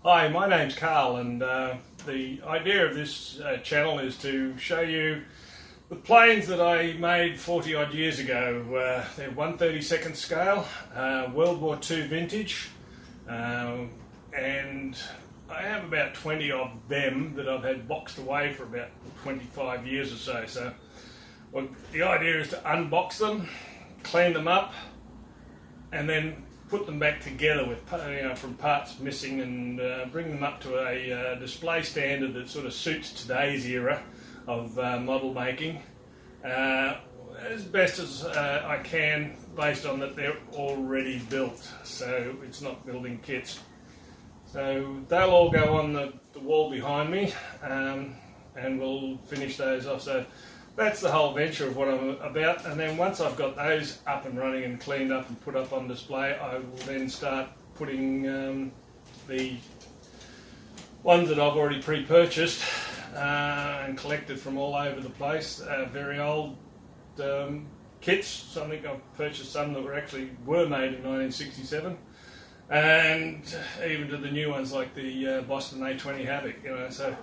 Hi, my name's Carl, and the idea of this channel is to show you the planes that I made 40 odd years ago. They're 1/32 scale, World War II vintage, and I have about 20 of them that I've had boxed away for about 25 years or so. So well, the idea is to unbox them, clean them up, and then put them back together with from parts missing, and bring them up to a display standard that sort of suits today's era of model making as best as I can, based on that they're already built, so it's not building kits. So they'll all go on the wall behind me, and we'll finish those off. So that's the whole venture of what I'm about, and then once I've got those up and running and cleaned up and put up on display, I will then start putting the ones that I've already pre-purchased and collected from all over the place, very old kits. I think I've purchased some that were made in 1967, and even to the new ones like the Boston A20 Havoc. So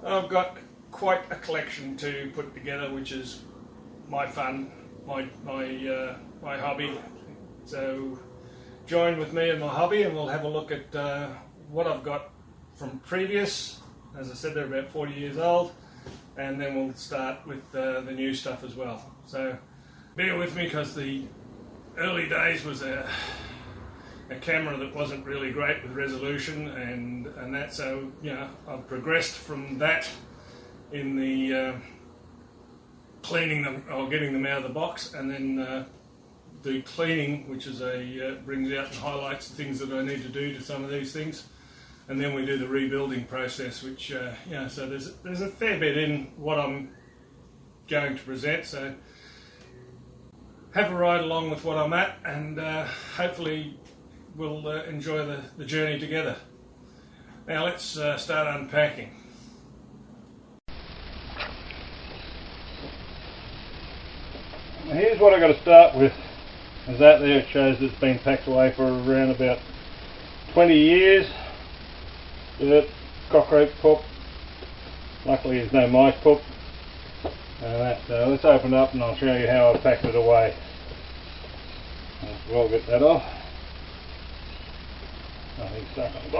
I've got quite a collection to put together, which is my fun, my hobby. So join with me in my hobby, and we'll have a look at what I've got from previous. As I said, they're about 40 years old, and then we'll start with the new stuff as well. So bear with me, because the early days was a camera that wasn't really great with resolution and that. So I've progressed from that in the cleaning them or getting them out of the box, and then the cleaning, which is brings out and highlights the things that I need to do to some of these things, and then we do the rebuilding process, which so there's a fair bit in what I'm going to present. So have a ride along with what I'm at, and hopefully we'll enjoy the journey together. Now let's start unpacking. Here's what I've got to start with. As that there, it shows that it's been packed away for around about 20 years. Dirt, cockroach poop. Luckily there's no mice poop. So let's open it up and I'll show you how I've packed it away. We'll get that off. Nothing stuck on the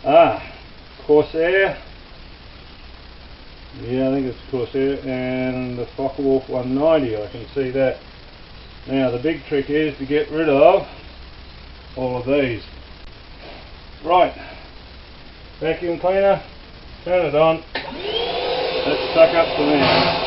bottom. Corsair. Yeah, I think it's Corsair, and the Focke-Wulf 190, I can see that. Now the big trick is to get rid of all of these. Right, vacuum cleaner, turn it on, let's suck up some air.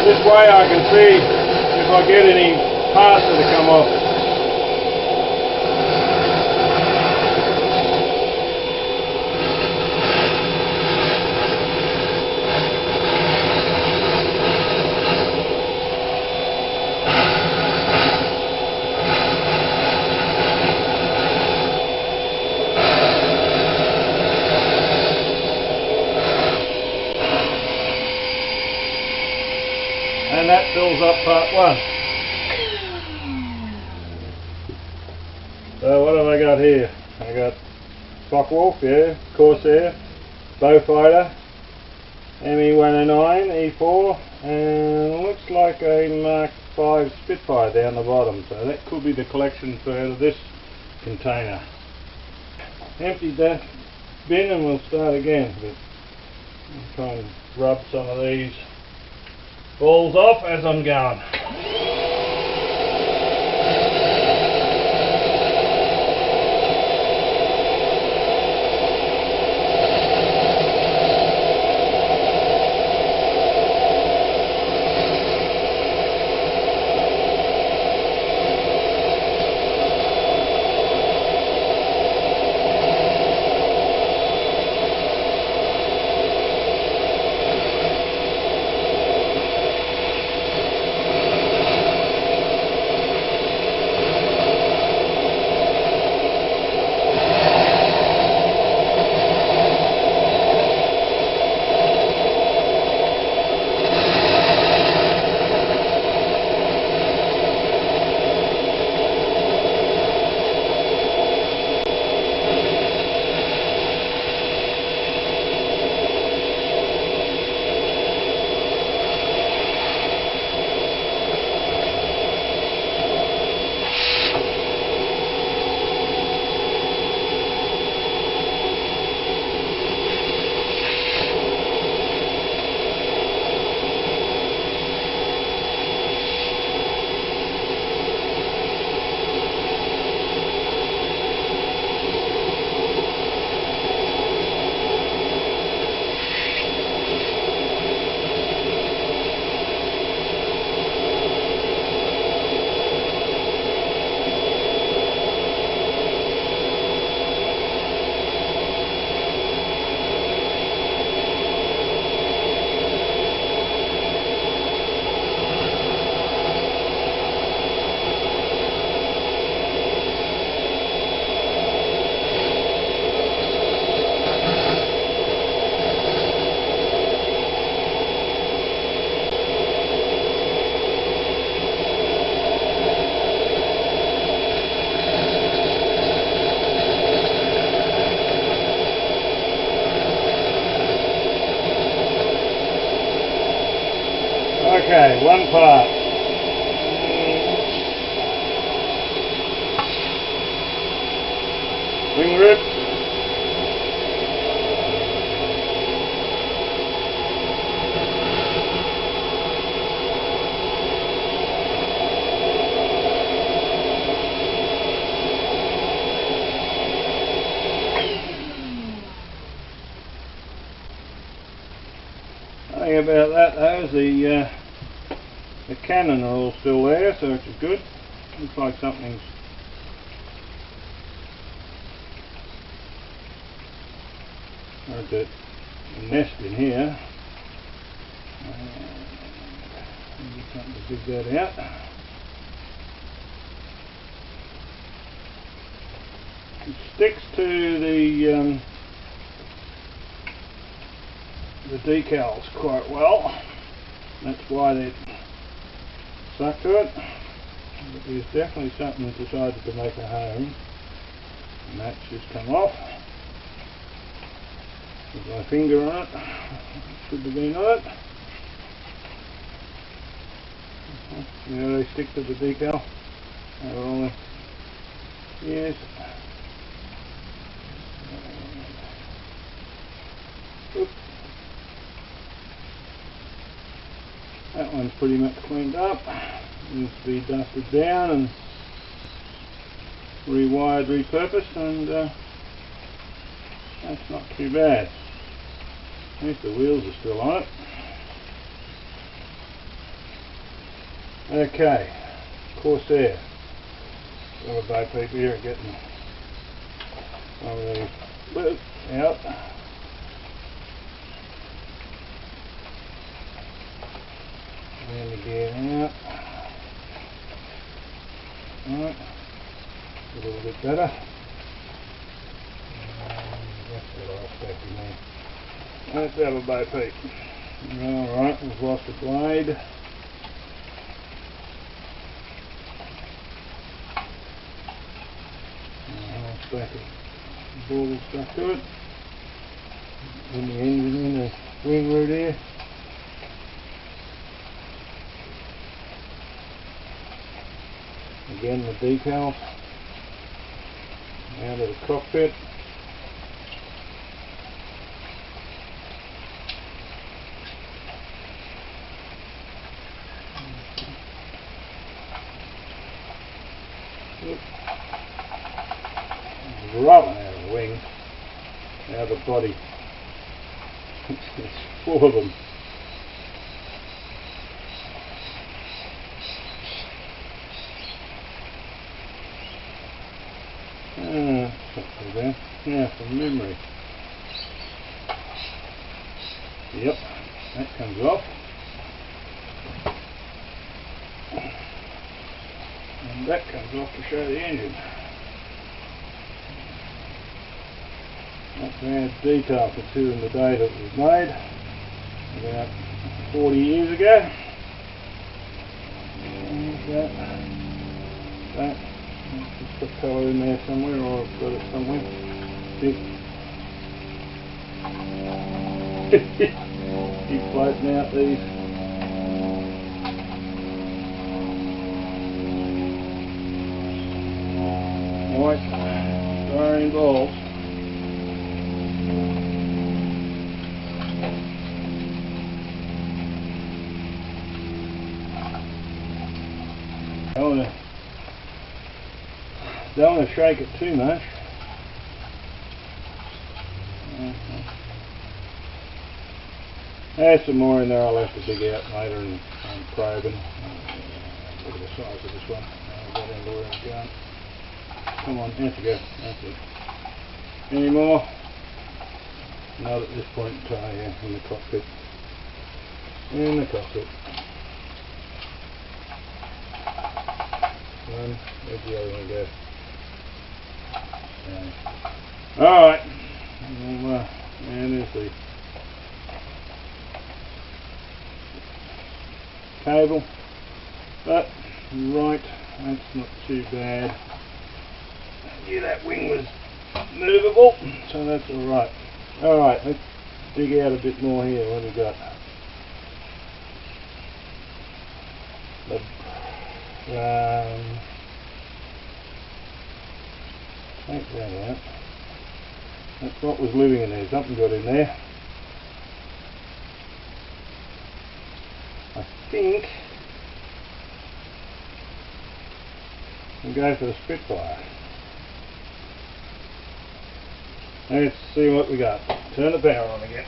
This way I can see if I get any parts that have come off. And that fills up part one. So what have I got here? I got Focke-Wulf, yeah, Corsair, Beaufighter, ME109, E4, and looks like a Mark V Spitfire down the bottom. So that could be the collection for out of this container. Empty that bin and we'll start again. But I'll try and rub some of these balls off as I'm going. Okay, one part. Wing rip. I think about that though, the cannon are all still there, so which is good. Looks like something's got a nest in here. Maybe something to dig that out. It sticks to the decals quite well. That's why they're stuck to it. But there's definitely something that decided to make a home, and that's just come off. With my finger on it, should have been on it. You know, they stick to the decal. Yes. Oops. That one's pretty much cleaned up. Needs to be dusted down and rewired, repurposed, and that's not too bad. At least the wheels are still on it. Okay, Corsair. Got a bow peep here and getting one of these loops out. And again out. Right, a little bit better. That's what I was expecting there. Let's have a bow peep. Alright, we've lost the blade. Back of the ball stuck to it. In the engine in the wing root here. Again the decals out of the cockpit. Rolling out of the wing, out of the body. It's full of them. Something there. Now from memory. Yep, that comes off. And that comes off to show the engine. That's our detail considering the day that it was made, about 40 years ago. That. Just put colour in there somewhere, or I've got it somewhere. Keep floating out these. White styrene balls. Don't want to shake it too much. There's some more in there I'll have to dig out later and probe and look at the size of this one. I'll get into where it's going. Come on, out you go. That's it. Any more? Not at this point in time, yeah, in the cockpit. In the cockpit. Where'd the other one go? Alright, well, and there's the cable, but right, that's not too bad. Yeah, that wing was movable, so that's alright. Alright, let's dig out a bit more here. What have we got? Take that out. That's what was living in there. Something got in there. I think we'll go for the Spitfire. Let's see what we got. Turn the power on again.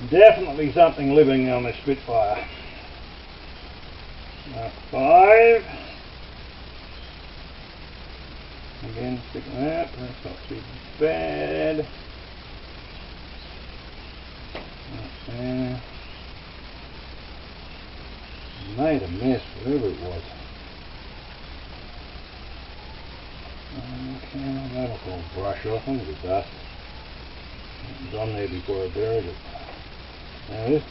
definitely something living on this Spitfire. Mark 5. Again, sticking that. That's not too bad. That's there. Made a mess, whatever it was. Okay, that'll all brush off into the dust. It was on there before I buried it. Now this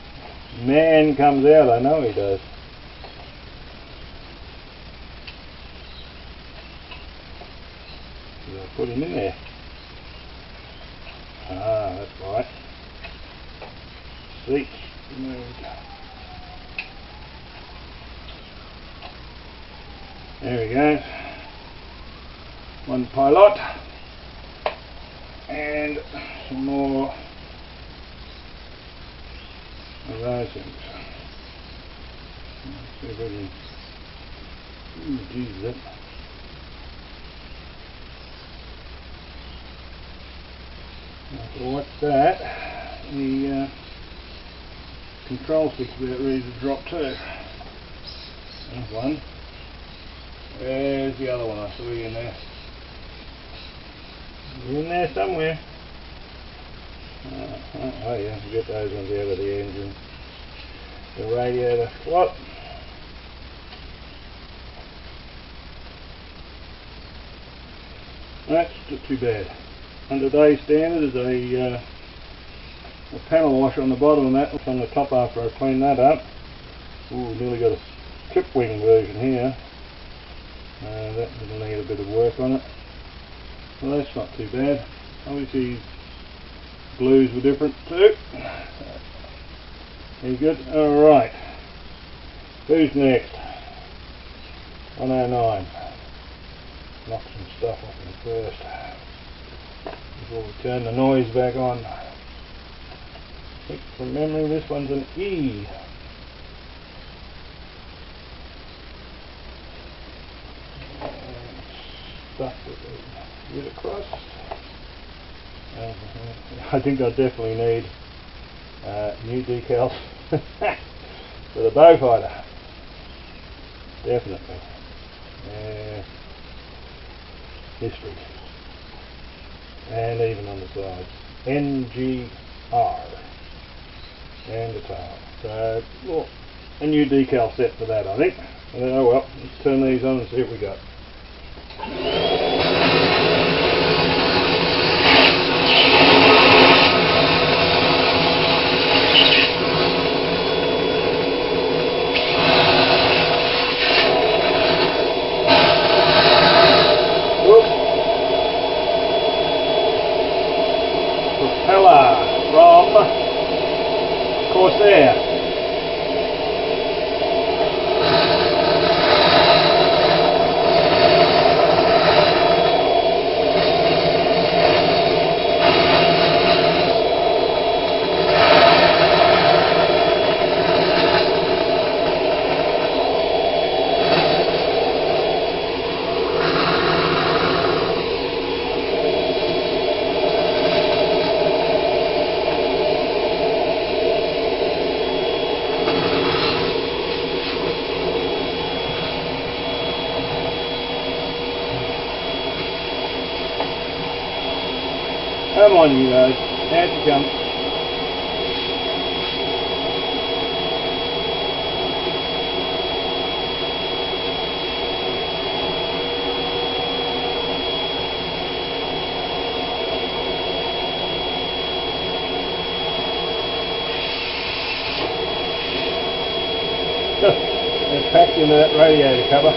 man comes out, I know he does. Did I put him in there? Ah, that's right. Seats removed. There we go. One pilot. And some more of those things. Let's see if I can. Ooh, geez, that. So what's that? The control stick's about ready to drop too. There's one. There's the other one I saw you in there. You're in there somewhere. Oh yeah, get those ones out of the engine. The radiator slot. That's not too bad. On today's standard is a panel washer on the bottom and that. It's on the top after I clean that up. Ooh, nearly got a trip wing version here. That will need a bit of work on it. Well, that's not too bad. Obviously blues were different too. Very good. Alright. Who's next? 109. Knock some stuff off him first before we turn the noise back on. I think from memory this one's an E. Stuff that we get across. I think I definitely need new decals for the bow fighter. Definitely. History. And even on the sides. NGR. And the tail. So, well, a new decal set for that, I think. And then, oh well, let's turn these on and see what we got. Propeller from Corsair. Come on you guys, out you come. They're packed into that radiator cover.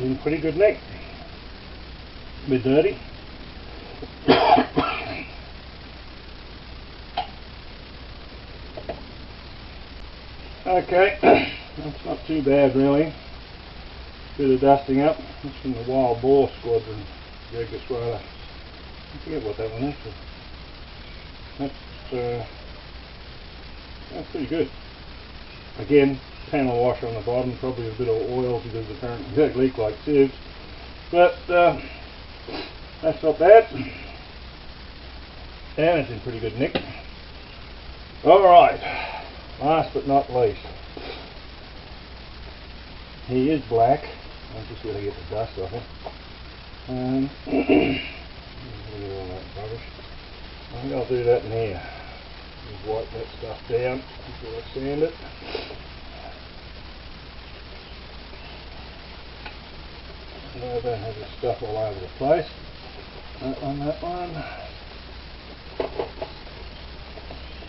one's in pretty good nick. A bit dirty. Okay, that's not too bad really. Bit of dusting up. That's from the Wild Boar Squadron, Regiswara. I forget what that one is. That's pretty good. Again, panel wash on the bottom, probably a bit of oil because apparently they leak like sieves. But that's not bad. And it's in pretty good nick. Alright, last but not least. He is black. I'm just going to get the dust off him. Look at all that rubbish. I think I'll do that in here. Just wipe that stuff down before I sand it. So I don't have the stuff all over the place. That one.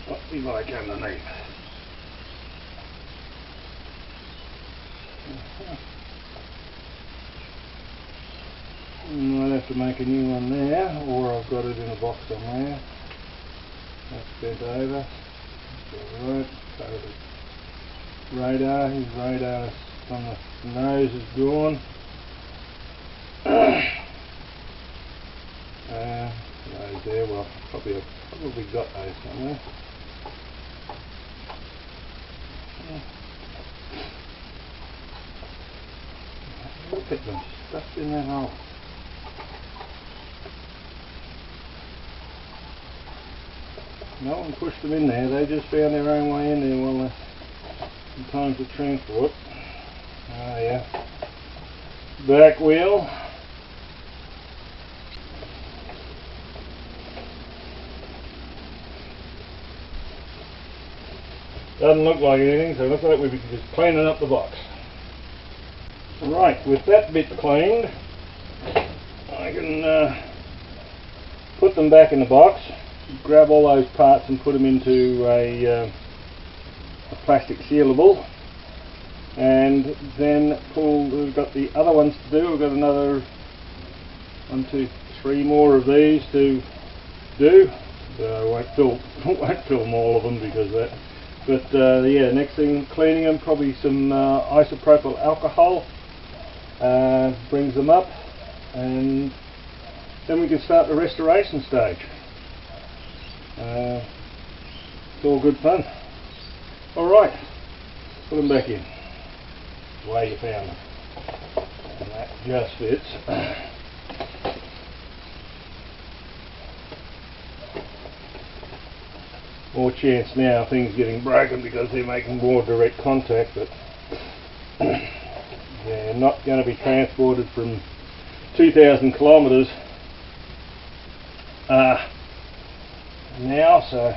Oh, see what I can underneath. Might have to make a new one there, or I've got it in a box somewhere. That's bent over. Alright, so the radar, his radar on the nose is gone. Those there, well, probably got those somewhere. Look at them, stuffed in that hole. No one pushed them in there, they just found their own way in there while in times of transport. Oh yeah. Back wheel. Doesn't look like anything, so it looks like we've just cleaning up the box. Right, with that bit cleaned, I can put them back in the box, grab all those parts and put them into a plastic sealable, and then we've got the other ones to do. We've got another 1, 2, 3 more of these to do. I won't film all of them because of that. But yeah, next thing, cleaning them, probably some isopropyl alcohol brings them up, and then we can start the restoration stage. It's all good fun. Alright, put them back in the way you found them, and that just fits. More chance now of things getting broken because they're making more direct contact, but they're not going to be transported from 2,000 kilometres now, so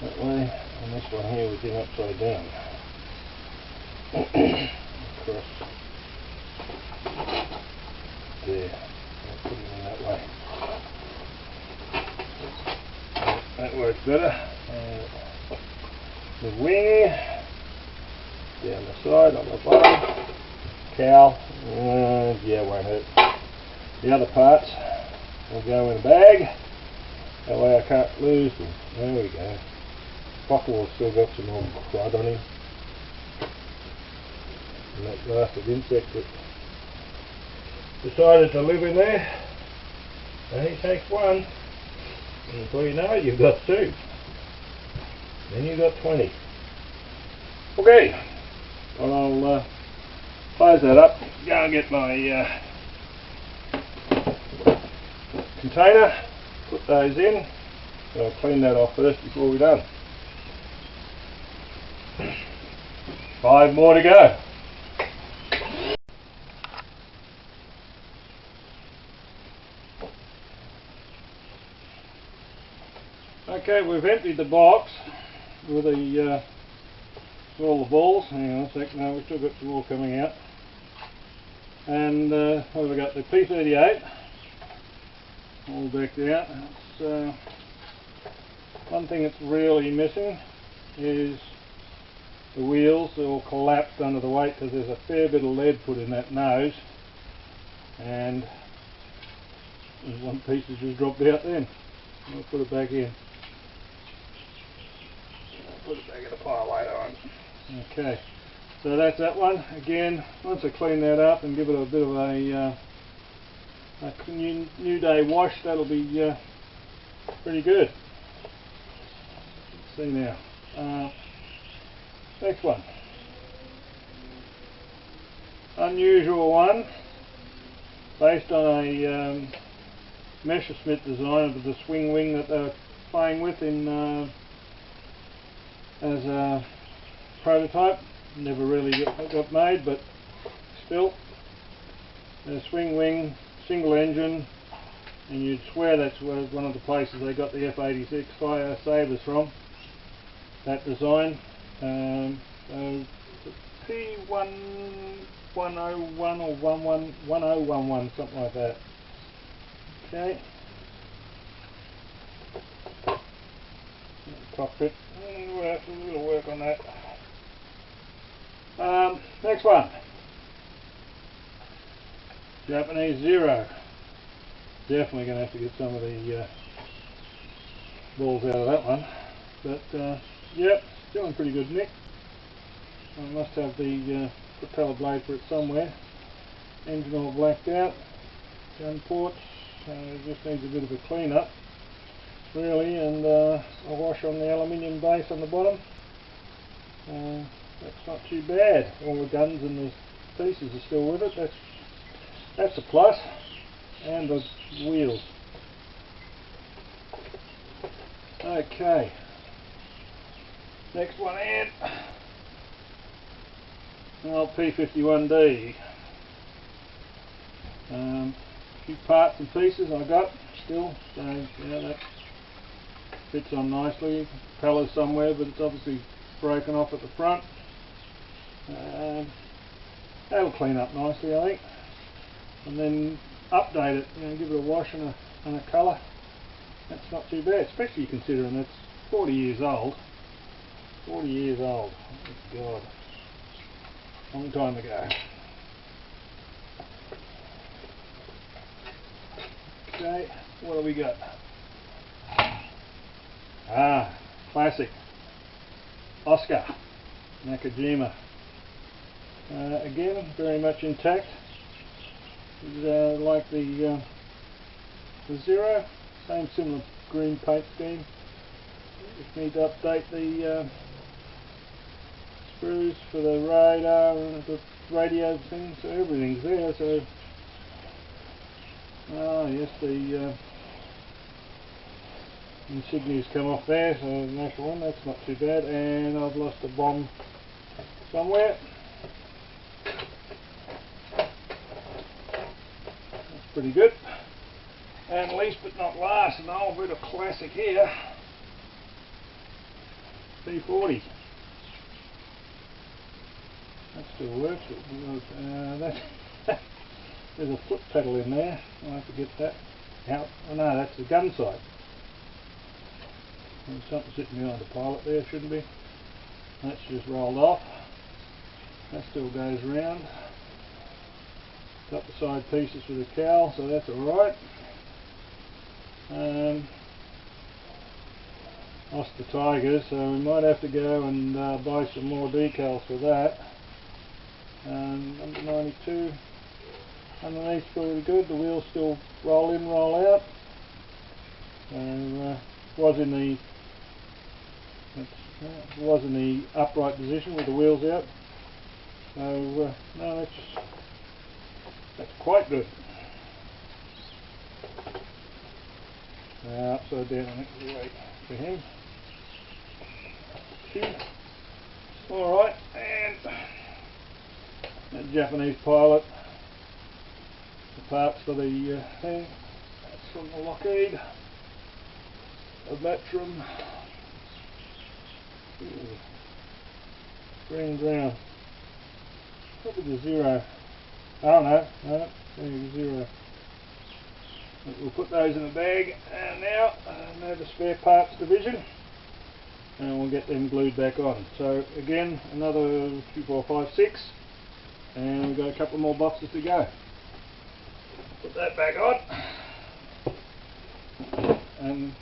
that way, and this one here was in upside down. Across there, I'll put it in that way. That works better. The wing down the side on the bottom. Cowl, yeah, won't hurt. The other parts will go in a bag. That way I can't lose them. There we go. Buckle has still got some old crud on him. And that bastard insect that decided to live in there. And he takes one. And before you know it, you've got 2. Then you've got 20. Okay, well, I'll close that up, go and get my container, put those in. So I'll clean that off first before we're done. 5 more to go. Okay, we've emptied the box with all the balls. Hang on a sec, no, we've still got some more coming out. And what have we got? The P38 all decked out. It's, one thing that's really missing is the wheels all collapsed under the weight because there's a fair bit of lead put in that nose, and one piece has just dropped out then. I'll put it back in. I'll put it back in the pile later on. Okay, so that's that one. Again, once I clean that up and give it a bit of a new day wash, that'll be pretty good. Let's see now. Next one. Unusual one, based on a Messerschmitt design of the swing wing that they were playing with in as a prototype. Never really got made, but still, a swing wing, single engine, and you'd swear that's one of the places they got the F-86 Fire Sabres from, that design. So P1101 or 1011, something like that. Okay. Cockpit. We'll have to do a little work on that. Next one. Japanese Zero. Definitely going to have to get some of the balls out of that one. But yep, still in pretty good nick. I must have the propeller blade for it somewhere. Engine all blacked out. Gun ports. It just needs a bit of a clean up, really, and a wash on the aluminium base on the bottom. That's not too bad. All the guns and the pieces are still with it. That's a plus. And the wheels. Okay. Next one in. Well, P51D. A few parts and pieces I got still, so yeah, that fits on nicely. Propeller's somewhere, but it's obviously broken off at the front. That'll clean up nicely, I think, and then update it. Give it a wash and a colour. That's not too bad, especially considering it's 40 years old. 40 years old. Oh God, long time ago. Okay, what do we got? Classic Oscar Nakajima. Again, very much intact. Like the Zero, same similar green paint scheme. Just need to update the screws for the radar and the radio thing, so everything's there. So, yes, the insignia's come off there, so there's an actual one. That's not too bad. And I've lost a bomb somewhere. Pretty good. And least but not last, an old bit of classic here, P40. That still works. There's a foot pedal in there. I'll have to get that out. Oh no, that's the gun sight. There's something sitting behind the pilot there, shouldn't be. That's just rolled off. That still goes round. Got the side pieces for the cowl, so that's alright. Lost the Tiger, so we might have to go and buy some more decals for that. Number 92 underneath, really good. The wheels still roll in, roll out. Was in the upright position with the wheels out. So no, that's quite good. Upside down, I think we'll wait for him. Alright, and that Japanese pilot, the parts for the thing, that's from the Lockheed. A Batrum. Green ground. Probably the Zero. Oh no, the Zero. We'll put those in the bag, and now the spare parts division. and we'll get them glued back on. So again, another 2, 4, 5, 6, and we've got a couple more boxes to go. Put that back on, and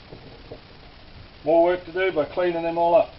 more work to do by cleaning them all up.